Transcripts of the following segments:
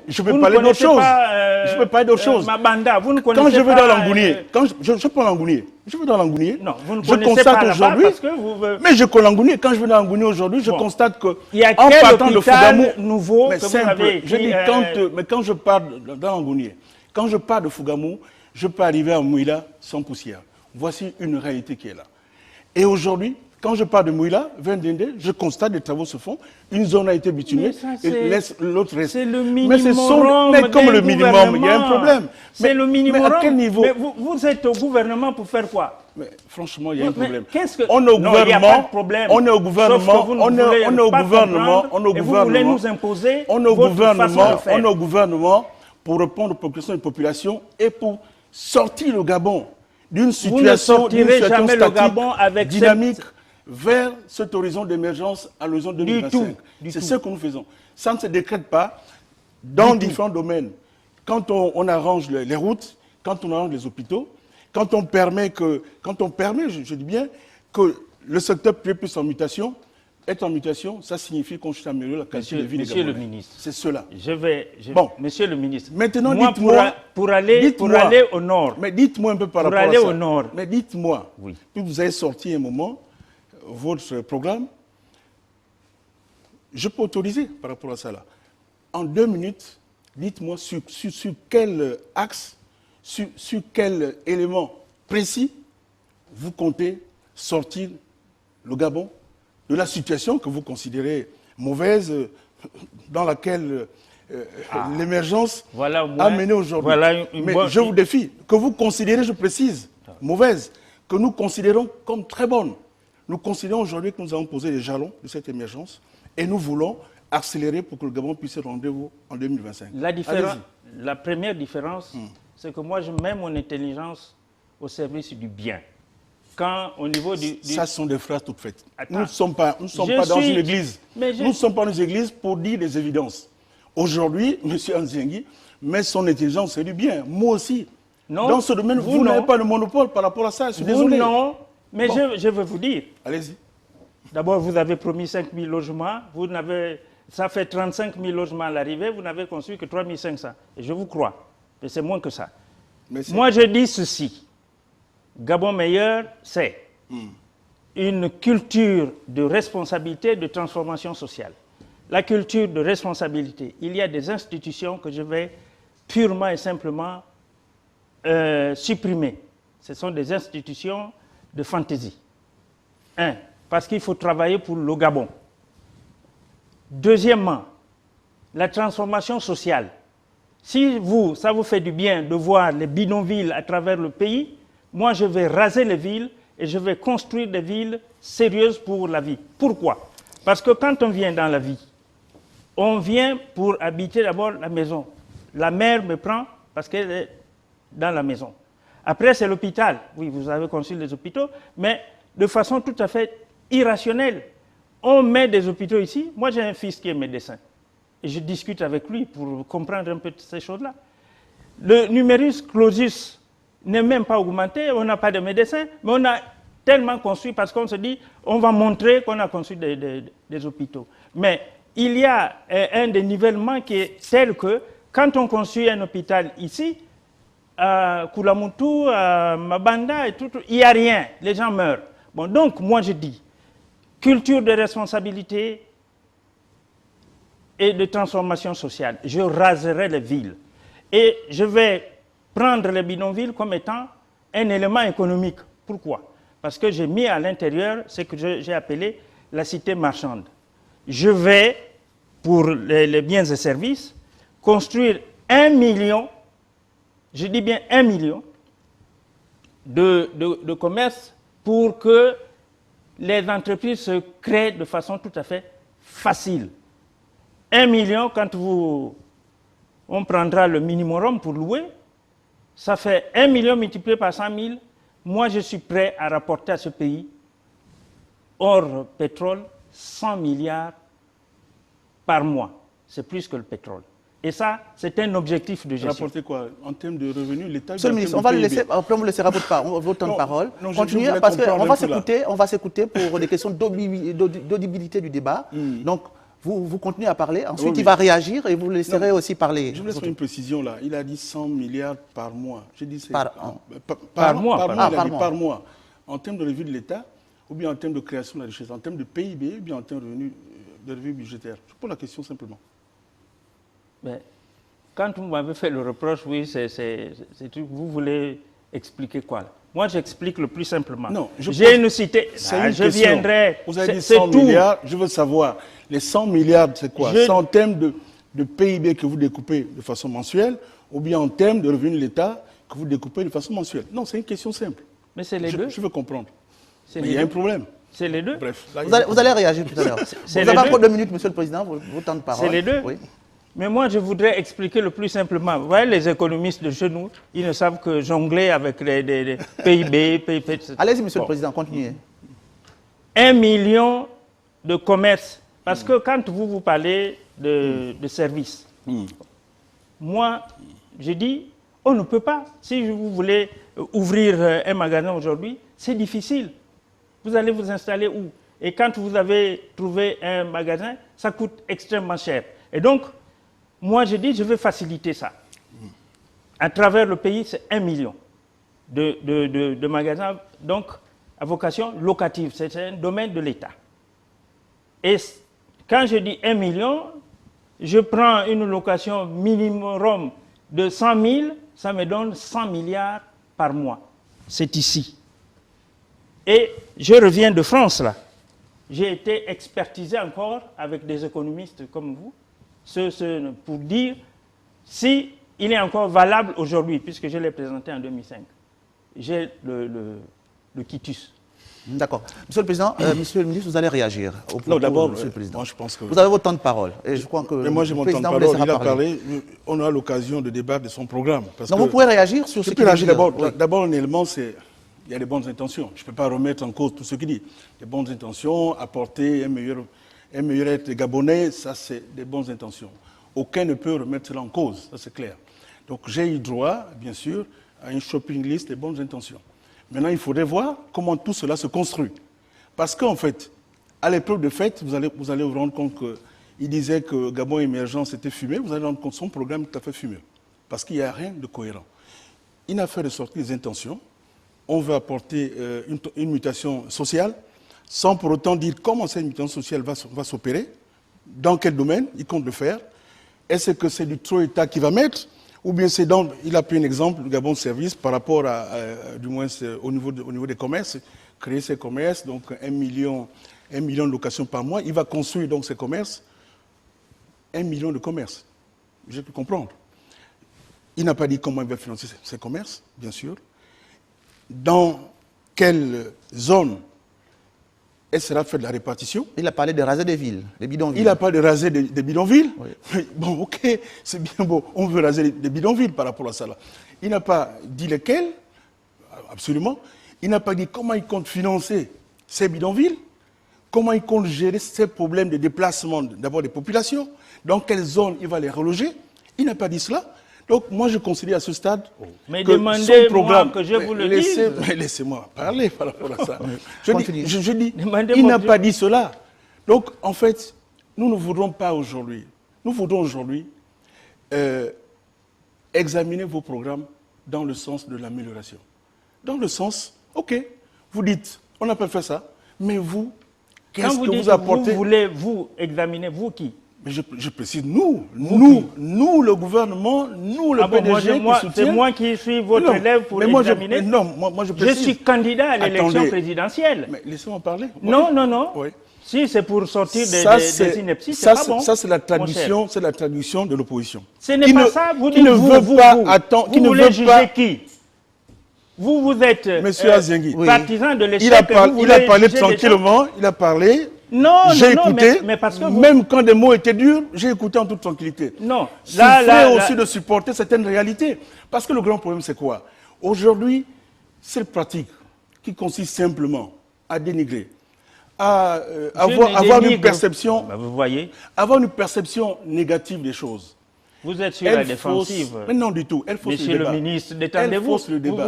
Je peux parler d'autre chose. Je peux parler d'autre chose. Mabanda, vous ne connaissez quand je vais pas, dans l'Angounier, quand je prends l'Angounier, je vais dans l'Angounier, non, vous ne je connaissez constate pas aujourd'hui, mais je connais l'Angounier, quand je vais dans l'Angounier aujourd'hui, je constate que il y a en quel partant de Fougamou, nouveau mais que vous simple, avez écrit, je dis mais quand je pars dans l'Angounier, quand je pars de Fougamou, je peux arriver à Mouila sans poussière. Voici une réalité qui est là. Et aujourd'hui, quand je pars de Mouila vers Ndende, je constate des travaux se font, une zone a été bitumée, et laisse l'autre reste. C'est le minimum. Mais comme le minimum, il y a un problème. C'est le minimum. Mais à quel niveau? Mais vous êtes au gouvernement pour faire quoi? Mais franchement, il y a un problème. On est au gouvernement. Il n'y a pas de problème. On est au gouvernement. On est au gouvernement. Et vous voulez nous imposer on est au votre façon de faire. On est au gouvernement pour répondre aux questions des populations et pour sortir le Gabon d'une situation jamais le Gabon avec dynamique vers cet horizon d'émergence à l'horizon 2025. C'est ce que nous faisons. Ça ne se décrète pas dans différents domaines. Quand on arrange les routes, quand on arrange les hôpitaux, quand on permet, je dis bien, que le secteur privé puisse en mutation, être en mutation, ça signifie qu'on cherche à améliorer la qualité de vie des Gabonais. Monsieur le ministre, c'est cela. Bon, Monsieur le ministre, maintenant dites-moi, pour aller au nord. Mais dites-moi un peu par rapport à ça. Pour aller au nord. Mais dites-moi, oui. Puis vous avez sorti un moment votre programme, je peux autoriser par rapport à ça là. En 2 minutes, dites-moi sur quel axe, sur quel élément précis vous comptez sortir le Gabon de la situation que vous considérez mauvaise, dans laquelle l'émergence a mené aujourd'hui. Mais je vous défie, que vous considérez, je précise, mauvaise, que nous considérons comme très bonne. Nous considérons aujourd'hui que nous avons posé les jalons de cette émergence et nous voulons accélérer pour que le Gabon puisse être au rendez-vous en 2025. La première différence, c'est que moi, je mets mon intelligence au service du bien. Quand au niveau Ça sont des phrases toutes faites. Nous ne sommes pas dans une église. Nous ne sommes pas dans une église pour dire des évidences. Aujourd'hui, M. Anziengui met son intelligence c'est du bien. Moi aussi. Non, dans ce domaine, vous n'avez pas le monopole par rapport à ça. Je suis désolé. Non, mais bon. je veux vous dire. Allez-y. D'abord, vous avez promis 5 000 logements. Ça fait 35 000 logements à l'arrivée. Vous n'avez construit que 3 500. Et je vous crois. Mais c'est moins que ça. Moi, je dis ceci. Gabon meilleur, c'est une culture de responsabilité, de transformation sociale. La culture de responsabilité. Il y a des institutions que je vais purement et simplement supprimer. Ce sont des institutions de fantaisie. Parce qu'il faut travailler pour le Gabon. Deuxièmement, la transformation sociale. Si ça vous fait du bien de voir les bidonvilles à travers le pays, moi je vais raser les villes et je vais construire des villes sérieuses pour la vie. Pourquoi? Parce que quand on vient dans la vie, on vient pour habiter d'abord la maison. La mère me prend parce qu'elle est dans la maison. Après, c'est l'hôpital. Oui, vous avez construit les hôpitaux, mais de façon tout à fait irrationnelle. On met des hôpitaux ici. Moi, j'ai un fils qui est médecin. Et je discute avec lui pour comprendre un peu ces choses-là. Le numerus clausus n'est même pas augmenté. On n'a pas de médecins, mais on a tellement construit parce qu'on se dit on va montrer qu'on a construit des hôpitaux. Mais il y a un dénivellement qui est tel que quand on construit un hôpital ici, à Koulamoutou, à Mabanda et tout, il n'y a rien. Les gens meurent. Bon, donc, moi, je dis, culture de responsabilité et de transformation sociale. Je raserai les villes. Et je vais prendre les bidonvilles comme étant un élément économique. Pourquoi? Parce que j'ai mis à l'intérieur ce que j'ai appelé la cité marchande. Je vais, pour les biens et services, construire 1 million, je dis bien 1 million, de commerces pour que les entreprises se créent de façon tout à fait facile. 1 million, quand on prendra le minimum pour louer, ça fait 1 million multiplié par 100 000. Moi, je suis prêt à rapporter à ce pays, hors pétrole, 100 milliards par mois. C'est plus que le pétrole. Et ça, c'est un objectif de gestion. Rapporter quoi? En termes de revenus, l'État... Monsieur le ministre, on va vous laisser votre temps de parole. Continuez, parce qu'on va s'écouter pour des questions d'audibilité du débat. Donc, Vous continuez à parler, ensuite il va réagir et vous le laisserez aussi parler. Je vous laisse une précision là. Il a dit 100 milliards par mois. J'ai dit par mois. Par mois. En termes de revue de l'État, ou bien en termes de création de la richesse, en termes de PIB, ou bien en termes de revue budgétaire. Je pose la question simplement. Mais quand vous m'avez fait le reproche, oui, vous voulez expliquer quoi là? Moi, j'explique le plus simplement. Non, j'ai une cité. Je viendrai. Vous avez dit 100 milliards. Je veux savoir, les 100 milliards, c'est quoi? C'est en termes de PIB que vous découpez de façon mensuelle, ou bien en termes de revenus de l'État que vous découpez de façon mensuelle? Non, c'est une question simple. Mais c'est les deux. Je veux comprendre. Mais il y a un problème. C'est les deux. Bref. Là, vous allez réagir tout à l'heure. Vous avez encore 2 minutes, Monsieur le Président, vos temps de parole. C'est les deux. Oui. Mais moi, je voudrais expliquer le plus simplement. Vous voyez, les économistes de chez nous, ils ne savent que jongler avec les PIB, etc. Allez-y, Monsieur le Président, continuez. 1 million de commerces. Parce que quand vous parlez de services, moi, je dis, on ne peut pas. Si vous voulez ouvrir un magasin aujourd'hui, c'est difficile. Vous allez vous installer où? Et quand vous avez trouvé un magasin, ça coûte extrêmement cher. Et donc, moi, je dis, je vais faciliter ça. À travers le pays, c'est 1 million de magasins, donc à vocation locative. C'est un domaine de l'État. Et quand je dis 1 million, je prends une location minimum de 100 000, ça me donne 100 milliards par mois. C'est ici. Et je reviens de France, là. J'ai été expertisé encore avec des économistes comme vous, pour dire si il est encore valable aujourd'hui, puisque je l'ai présenté en 2005. J'ai le quitus. D'accord. Monsieur le Président, Monsieur le Ministre, vous allez réagir. Non, d'abord, Monsieur le Président. moi je pense que... Vous avez votre temps de parole. Et je crois que mais moi j'ai mon temps de parole, il a parlé, on aura l'occasion de débattre de son programme. Donc vous pouvez réagir sur ce qu'il dit. D'abord, un élément, c'est... Il y a des bonnes intentions. Je ne peux pas remettre en cause tout ce qu'il dit. Des bonnes intentions, apporter un meilleur être gabonais, ça c'est des bonnes intentions. Aucun ne peut remettre cela en cause, ça c'est clair. Donc j'ai eu droit, bien sûr, à une shopping list des bonnes intentions. Maintenant, il faudrait voir comment tout cela se construit. Parce qu'en fait, à l'épreuve de fait, vous allez vous rendre compte qu'il disait que Gabon émergent c'était fumé, vous allez rendre compte que son programme est tout à fait fumeux. Parce qu'il n'y a rien de cohérent. Il n'a fait ressortir les intentions. On veut apporter une mutation sociale, sans pour autant dire comment cette mutation sociale va s'opérer, dans quel domaine il compte le faire. Est-ce que c'est du trop État qui va mettre, ou bien c'est dans, il a pris un exemple, le Gabon Service, par rapport à du moins au niveau des commerces, créer ces commerces, donc 1 million de locations par mois, il va construire donc ces commerces, 1 million de commerces. J'ai pu comprendre. Il n'a pas dit comment il va financer ces commerces, bien sûr. Dans quelle zone sera faite la répartition? Il a parlé de raser des villes, des bidonvilles. Il n'a pas de raser des bidonvilles? Oui. Bon, ok, c'est bien beau. On veut raser des bidonvilles par rapport à ça. Là. Il n'a pas dit lesquels, absolument. Il n'a pas dit comment il compte financer ces bidonvilles, comment il compte gérer ces problèmes de déplacement d'abord des populations, dans quelle zone il va les reloger. Il n'a pas dit cela. Donc, moi, je considère à ce stade mais que demandez-moi son programme... que je vous le dise. Laissez-moi parler par rapport à ça. Je dis, il n'a pas dit cela. Donc, en fait, nous ne voudrons pas aujourd'hui. Nous voudrons aujourd'hui examiner vos programmes dans le sens de l'amélioration. Dans le sens, ok, vous dites, on n'a pas fait ça, mais vous, qu'est-ce que vous apportez? Vous voulez, vous, examiner, vous qui? Mais je précise, nous, le gouvernement, nous, le PDG c'est moi qui suis votre élève pour examiner. Moi, je précise. Je suis candidat à l'élection présidentielle. Mais laissez-moi parler. Non. Oui. Si c'est pour sortir des inepties, c'est pas bon. Ça, c'est la traduction de l'opposition. Ce n'est pas ça. Vous dites, vous voulez juger qui? Vous êtes partisan de l'échec. Il a parlé tranquillement, il a parlé. Non, j'ai écouté, mais parce que même quand des mots étaient durs, j'ai écouté en toute tranquillité. Non, là, aussi de supporter certaines réalités. Parce que le grand problème, c'est quoi? Aujourd'hui, cette pratique qui consiste simplement à dénigrer, à avoir une perception, vous voyez, avoir une perception négative des choses. Vous êtes sur la défensive. Mais non du tout. Elle fausse Monsieur le débat. le ministre, détendez-vous.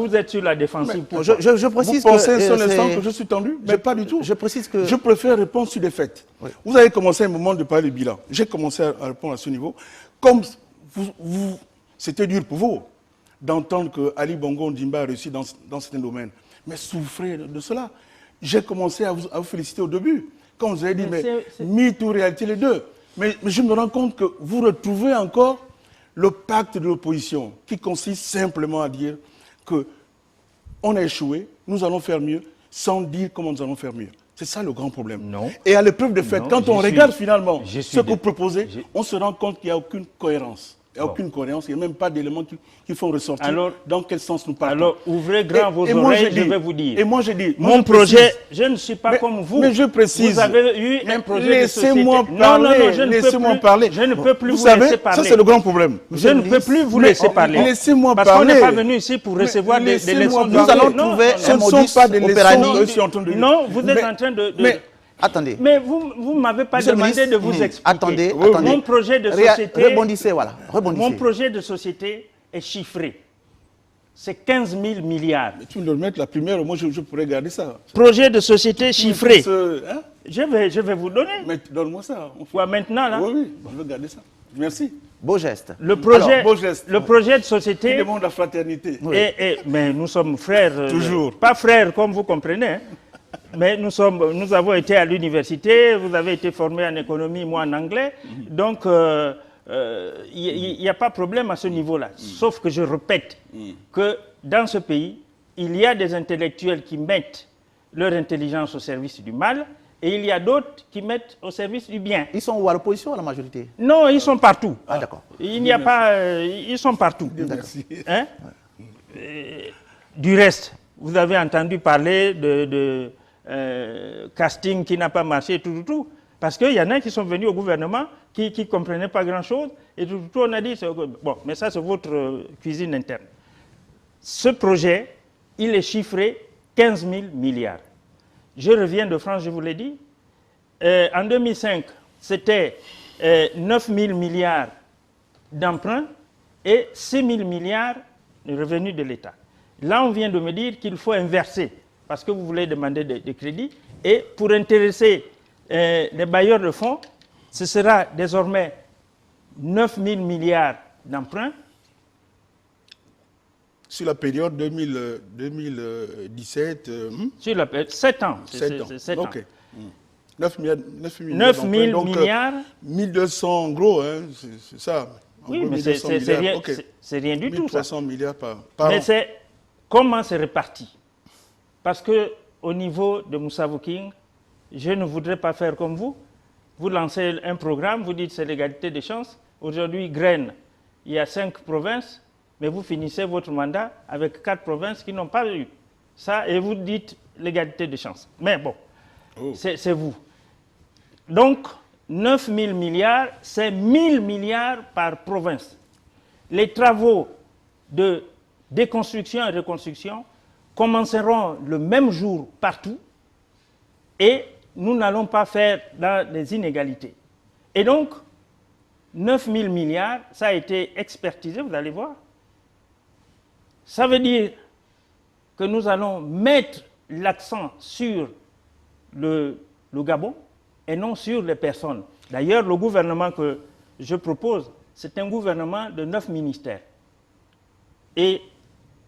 Vous êtes sur la défensive. Je précise vous pensez un seul instant que je suis tendu? Mais pas du tout. Je précise que... Je préfère répondre sur des faits. Oui. Vous avez commencé à un moment de parler du bilan. J'ai commencé à répondre à ce niveau. Comme c'était dur pour vous d'entendre que Ali Bongo Ondimba a réussi dans certains domaines. Mais souffrez de cela. J'ai commencé à vous féliciter au début. Quand vous avez dit, mais mythe ou réalité, les deux. Mais je me rends compte que vous retrouvez encore le pacte de l'opposition qui consiste simplement à dire qu'on a échoué, nous allons faire mieux, sans dire comment nous allons faire mieux. C'est ça le grand problème. Non. Et à l'épreuve de fait, quand on regarde finalement ce que vous proposez, on se rend compte qu'il n'y a aucune cohérence. Il n'y a aucune cohérence, il n'y a même pas d'éléments qui font ressortir dans quel sens nous partons. Alors, ouvrez grand vos oreilles, je vais vous dire. Et moi, je dis... Mon projet, je ne suis pas comme vous. Mais je précise... Vous avez eu un projet de société. Laissez-moi parler, laissez-moi parler. Je ne peux plus vous laisser parler. Ça, c'est le grand problème. Je ne peux plus vous laisser parler. Laissez-moi parler. Parce qu'on n'est pas venu ici pour recevoir des leçons. Nous allons trouver ce ne sont pas des leçons que je suis en train de dire. Non, vous êtes en train de... Attendez. Mais vous ne m'avez pas demandé de vous expliquer. Attendez. Mon projet de société... Rebondissez, voilà. Mon projet de société est chiffré. C'est 15 000 milliards. Mais tu me le mets la première, moi je pourrais garder ça. Projet de société chiffré. Hein? Je vais vous donner. Mais donne-moi ça. Maintenant, là. Oui, je veux garder ça. Merci. Beau geste. Le projet, alors, beau geste. Le projet de société... Qui demande la fraternité. Oui. Mais nous sommes frères. Toujours. Pas frères comme vous comprenez. Hein. Mais nous avons été à l'université, vous avez été formé en économie, moi en anglais. Donc, il n'y a pas de problème à ce niveau-là. Sauf que je répète que dans ce pays, il y a des intellectuels qui mettent leur intelligence au service du mal et il y a d'autres qui mettent au service du bien. Ils sont où, à l'opposition ou à la majorité? Non, ils sont partout. Ah, d'accord. Il n'y a pas... ils sont partout. Merci. Hein? Du reste, vous avez entendu parler de casting qui n'a pas marché, tout. Parce qu'il y en a qui sont venus au gouvernement, qui ne comprenaient pas grand-chose, et tout, on a dit, bon, mais ça c'est votre cuisine interne. Ce projet, il est chiffré 15 000 milliards. Je reviens de France, je vous l'ai dit. En 2005, c'était 9 000 milliards d'emprunts et 6 000 milliards de revenus de l'État. Là, on vient de me dire qu'il faut inverser, parce que vous voulez demander des crédits. Et pour intéresser les bailleurs de fonds, ce sera désormais 9 000 milliards d'emprunts. Sur la période 2017... Sur la période, 7 ans. 7 ans. OK. 9 000 milliards. 1200 en gros, hein, c'est ça. En oui, gros, mais c'est rien du tout, ça. 1300 milliards par an. Mais c'est comment c'est réparti. Parce qu'au niveau de Moussa King, je ne voudrais pas faire comme vous. Vous lancez un programme, vous dites c'est l'égalité des chances. Aujourd'hui, Graine, il y a 5 provinces, mais vous finissez votre mandat avec 4 provinces qui n'ont pas eu ça, et vous dites l'égalité des chances. Mais bon, c'est vous. Donc, 9 000 milliards, c'est 1 000 milliards par province. Les travaux de déconstruction et reconstruction commenceront le même jour partout et nous n'allons pas faire dans les inégalités. Et donc, 9 000 milliards, ça a été expertisé, vous allez voir. Ça veut dire que nous allons mettre l'accent sur le Gabon et non sur les personnes. D'ailleurs, le gouvernement que je propose, c'est un gouvernement de 9 ministères. Et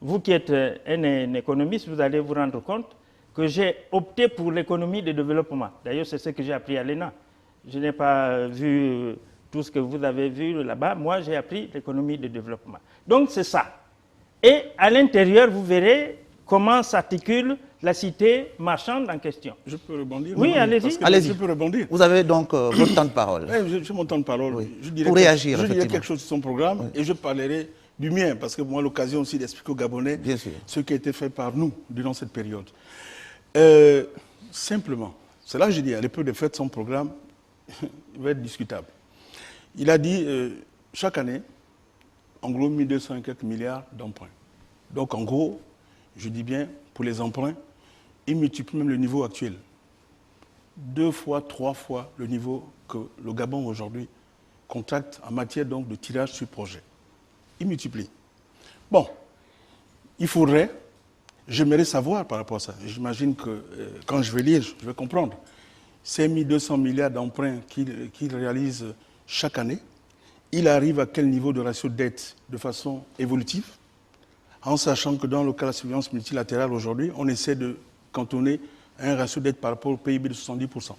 vous qui êtes un économiste, vous allez vous rendre compte que j'ai opté pour l'économie de développement. D'ailleurs, c'est ce que j'ai appris à l'ENA. Je n'ai pas vu tout ce que vous avez vu là-bas. Moi, j'ai appris l'économie de développement. Donc, c'est ça. Et à l'intérieur, vous verrez comment s'articule la cité marchande en question. Je peux rebondir? Oui, allez-y. Allez-y. Je peux rebondir. Vous avez donc votre temps de parole. Oui, j'ai mon temps de parole. Oui. Pour réagir, je dirais quelque chose sur son programme et je parlerai du mien, parce que moi, l'occasion aussi d'expliquer aux Gabonais ce qui a été fait par nous durant cette période. Simplement, c'est là que je dis, à l'épreuve de fait, son programme va être discutable. Il a dit, chaque année, en gros, 1 200 et quelques milliards d'emprunts. Donc, en gros, je dis bien, pour les emprunts, il multiplie même le niveau actuel. 2 fois, 3 fois le niveau que le Gabon aujourd'hui contracte en matière donc de tirage sur projet. Il multiplie. Bon, il faudrait, j'aimerais savoir par rapport à ça. J'imagine que quand je vais lire, je vais comprendre. Ces 1200 milliards d'emprunts qu'il réalise chaque année, il arrive à quel niveau de ratio de dette de façon évolutive, en sachant que dans le cas de la surveillance multilatérale aujourd'hui, on essaie de cantonner un ratio de dette par rapport au PIB de 70%.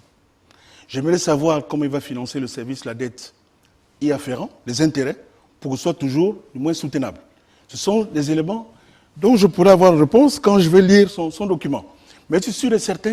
J'aimerais savoir comment il va financer le service, la dette y afférent, les intérêts, pour que ce soit toujours du moins soutenable. Ce sont des éléments dont je pourrais avoir une réponse quand je vais lire son document. Mais je suis sûr et certain